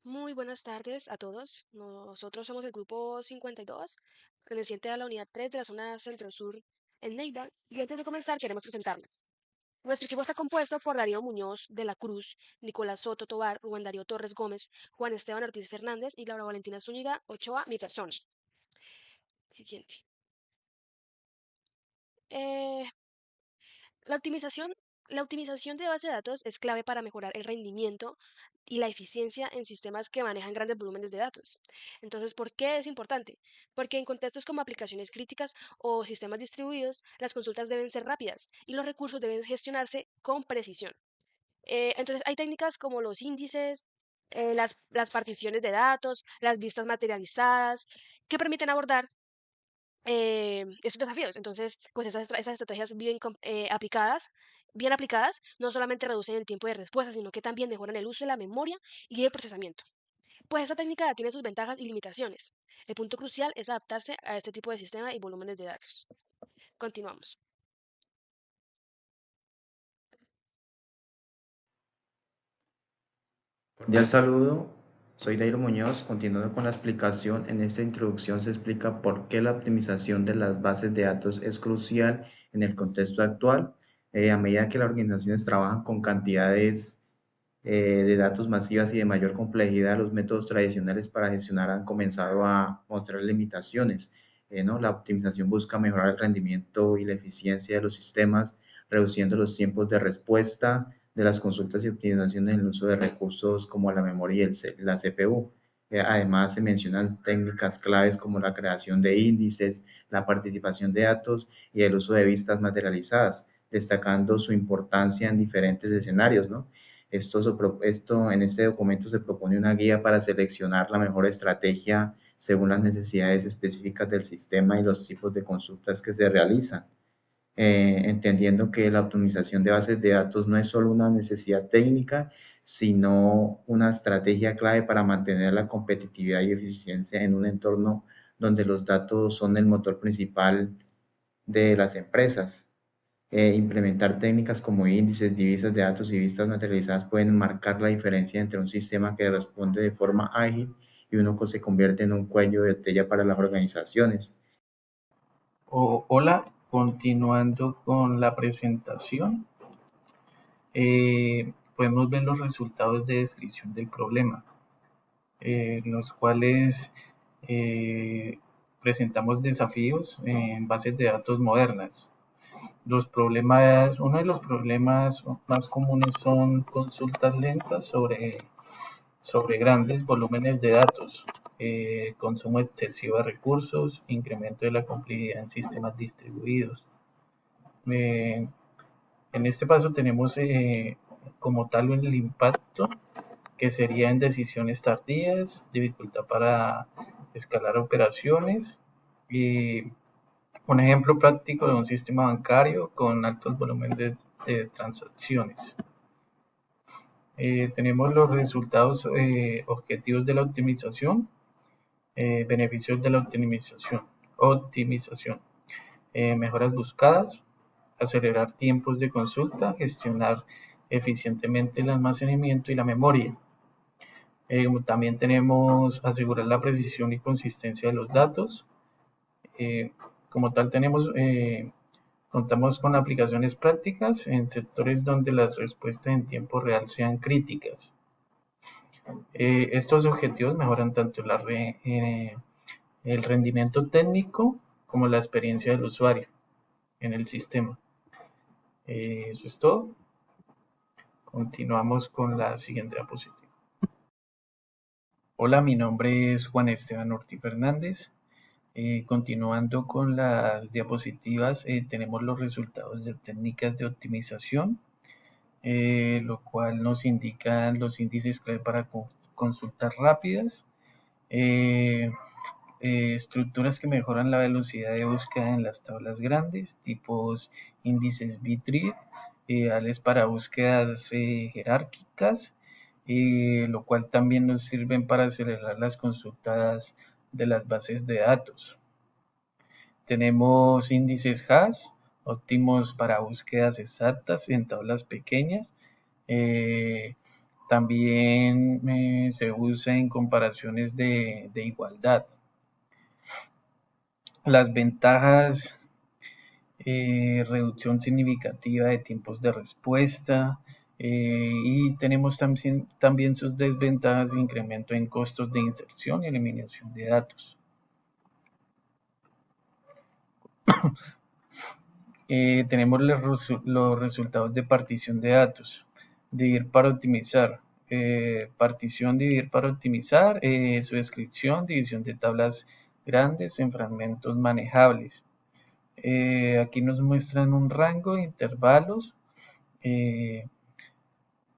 Muy buenas tardes a todos. Nosotros somos el grupo 52, perteneciente a la unidad 3 de la zona centro-sur en Neiva. Y antes de comenzar, queremos presentarnos. Nuestro equipo está compuesto por Darío Muñoz de la Cruz, Nicolás Soto Tobar, Rubén Darío Torres Gómez, Juan Esteban Ortiz Fernández y Laura Valentina Zúñiga Ochoa, mi persona. Siguiente. Eh, La optimización, la optimización de base de datos es clave para mejorar el rendimiento y la eficiencia en sistemas que manejan grandes volúmenes de datos. Entonces, ¿por qué es importante? Porque en contextos como aplicaciones críticas o sistemas distribuidos, las consultas deben ser rápidas y los recursos deben gestionarse con precisión. Entonces, hay técnicas como los índices, las particiones de datos, las vistas materializadas, que permiten abordar esos desafíos. Entonces, pues esas estrategias bien aplicadas, no solamente reducen el tiempo de respuesta, sino que también mejoran el uso de la memoria y el procesamiento. Pues esta técnica tiene sus ventajas y limitaciones. El punto crucial es adaptarse a este tipo de sistema y volúmenes de datos. Continuamos. Cordial saludo, soy Dairo Muñoz. Continuando con la explicación, en esta introducción se explica por qué la optimización de las bases de datos es crucial en el contexto actual. A medida que las organizaciones trabajan con cantidades de datos masivas y de mayor complejidad, los métodos tradicionales para gestionar han comenzado a mostrar limitaciones. ¿No? La optimización busca mejorar el rendimiento y la eficiencia de los sistemas, reduciendo los tiempos de respuesta de las consultas y optimización en el uso de recursos como la memoria y la CPU. Además, se mencionan técnicas claves como la creación de índices, la participación de datos y el uso de vistas materializadas, destacando su importancia en diferentes escenarios, ¿no? En este documento se propone una guía para seleccionar la mejor estrategia según las necesidades específicas del sistema y los tipos de consultas que se realizan, entendiendo que la optimización de bases de datos no es solo una necesidad técnica, sino una estrategia clave para mantener la competitividad y eficiencia en un entorno donde los datos son el motor principal de las empresas. Implementar técnicas como índices, divisas de datos y vistas materializadas pueden marcar la diferencia entre un sistema que responde de forma ágil y uno que se convierte en un cuello de botella para las organizaciones. Hola, continuando con la presentación, podemos ver los resultados de descripción del problema, los cuales eh, presentamos desafíos en bases de datos modernas. Uno de los problemas más comunes son consultas lentas sobre grandes volúmenes de datos, consumo excesivo de recursos, incremento de la complejidad en sistemas distribuidos. Eh, En este paso tenemos como tal el impacto que sería en decisiones tardías, dificultad para escalar operaciones y un ejemplo práctico de un sistema bancario con altos volúmenes de transacciones. Tenemos los resultados objetivos de la optimización, beneficios de la optimización, mejoras buscadas, acelerar tiempos de consulta, gestionar eficientemente el almacenamiento y la memoria. También tenemos asegurar la precisión y consistencia de los datos. Eh, como tal, contamos con aplicaciones prácticas en sectores donde las respuestas en tiempo real sean críticas. Estos objetivos mejoran tanto el rendimiento técnico como la experiencia del usuario en el sistema. Eso es todo. Continuamos con la siguiente diapositiva. Hola, mi nombre es Juan Esteban Ortiz Fernández. Continuando con las diapositivas, tenemos los resultados de técnicas de optimización, lo cual nos indican los índices clave para consultas rápidas, eh, estructuras que mejoran la velocidad de búsqueda en las tablas grandes, tipos índices Bitread, ideales para búsquedas jerárquicas, lo cual también nos sirven para acelerar las consultas de las bases de datos. Tenemos índices hash, óptimos para búsquedas exactas en tablas pequeñas. Eh, También se usa en comparaciones de igualdad. Las ventajas, reducción significativa de tiempos de respuesta, y tenemos también sus desventajas, incremento en costos de inserción y eliminación de datos. Tenemos los resultados de partición de datos. Dividir para optimizar. Partición, dividir para optimizar. Su descripción, división de tablas grandes en fragmentos manejables. Aquí nos muestran un rango de intervalos eh,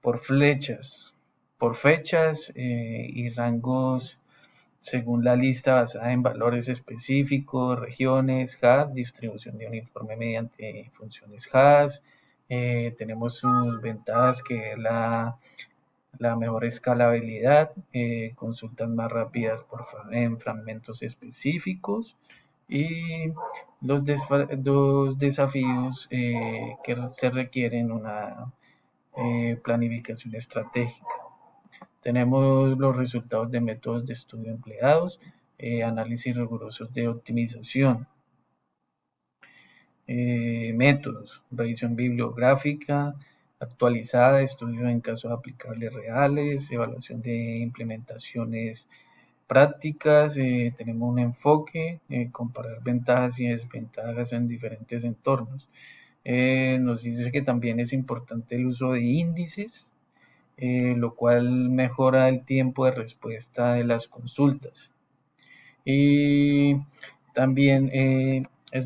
por flechas, por fechas, y rangos según la lista basada en valores específicos, regiones, hash, distribución de uniforme mediante funciones hash. Tenemos sus ventajas, que es la mejor escalabilidad, consultas más rápidas en fragmentos específicos, y los desafíos, que se requieren una planificación estratégica. Tenemos los resultados de métodos de estudio empleados, análisis rigurosos de optimización, métodos, revisión bibliográfica actualizada, estudio en casos aplicables reales, evaluación de implementaciones prácticas. Tenemos un enfoque, comparar ventajas y desventajas en diferentes entornos. Nos dice que también es importante el uso de índices, lo cual mejora el tiempo de respuesta de las consultas. Y también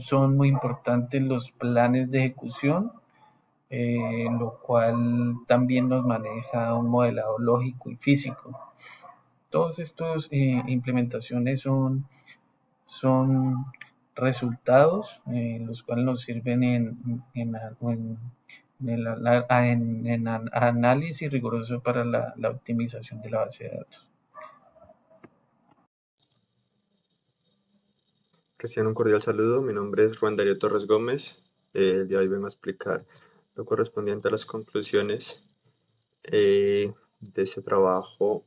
son muy importantes los planes de ejecución, lo cual también nos maneja un modelado lógico y físico. Todos estos implementaciones son resultados, los cuales nos sirven en análisis riguroso para la optimización de la base de datos. Reciban un cordial saludo, mi nombre es Juan Darío Torres Gómez. El día de hoy vengo a explicar lo correspondiente a las conclusiones de ese trabajo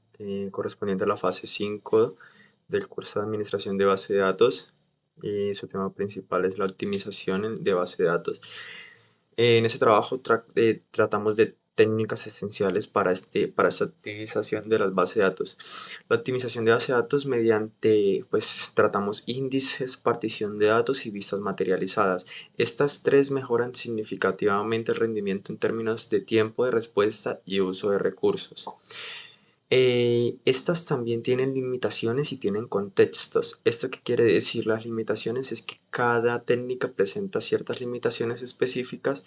correspondiente a la fase 5 del curso de Administración de Base de Datos, y su tema principal es la optimización de base de datos. En ese trabajo tratamos de técnicas esenciales para esta optimización de las bases de datos. La optimización de base de datos mediante, pues, tratamos índices, partición de datos y vistas materializadas. Estas tres mejoran significativamente el rendimiento en términos de tiempo de respuesta y uso de recursos. Estas también tienen limitaciones y tienen contextos. ¿Esto qué quiere decir? Las limitaciones es que cada técnica presenta ciertas limitaciones específicas.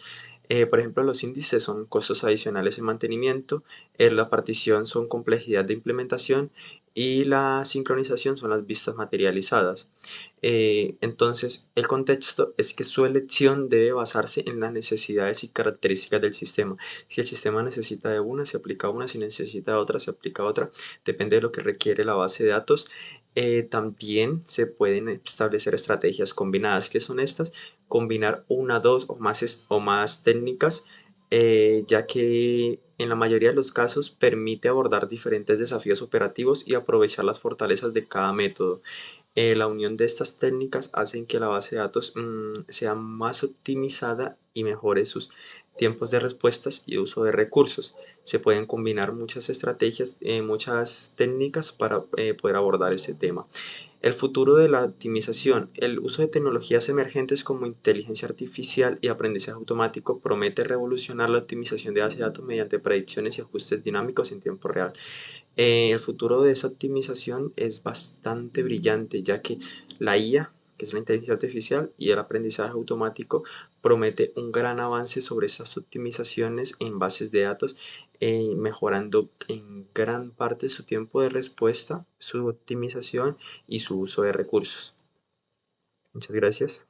Por ejemplo, los índices son costos adicionales en mantenimiento, la partición son complejidad de implementación y la sincronización son las vistas materializadas. Entonces, el contexto es que su elección debe basarse en las necesidades y características del sistema. Si el sistema necesita de una, se aplica una; si necesita de otra, se aplica otra. Depende de lo que requiere la base de datos. También se pueden establecer estrategias combinadas. ¿Qué son estas? Combinar una, dos o más técnicas, ya que en la mayoría de los casos permite abordar diferentes desafíos operativos y aprovechar las fortalezas de cada método. La unión de estas técnicas hace que la base de datos sea más optimizada y mejore sus tiempos de respuestas y uso de recursos. Se pueden combinar muchas estrategias, muchas técnicas para poder abordar este tema. El futuro de la optimización. El uso de tecnologías emergentes como inteligencia artificial y aprendizaje automático promete revolucionar la optimización de base de datos mediante predicciones y ajustes dinámicos en tiempo real. El futuro de esa optimización es bastante brillante, ya que la IA, que es la inteligencia artificial, y el aprendizaje automático promete un gran avance sobre esas optimizaciones en bases de datos, mejorando en gran parte su tiempo de respuesta, su optimización y su uso de recursos. Muchas gracias.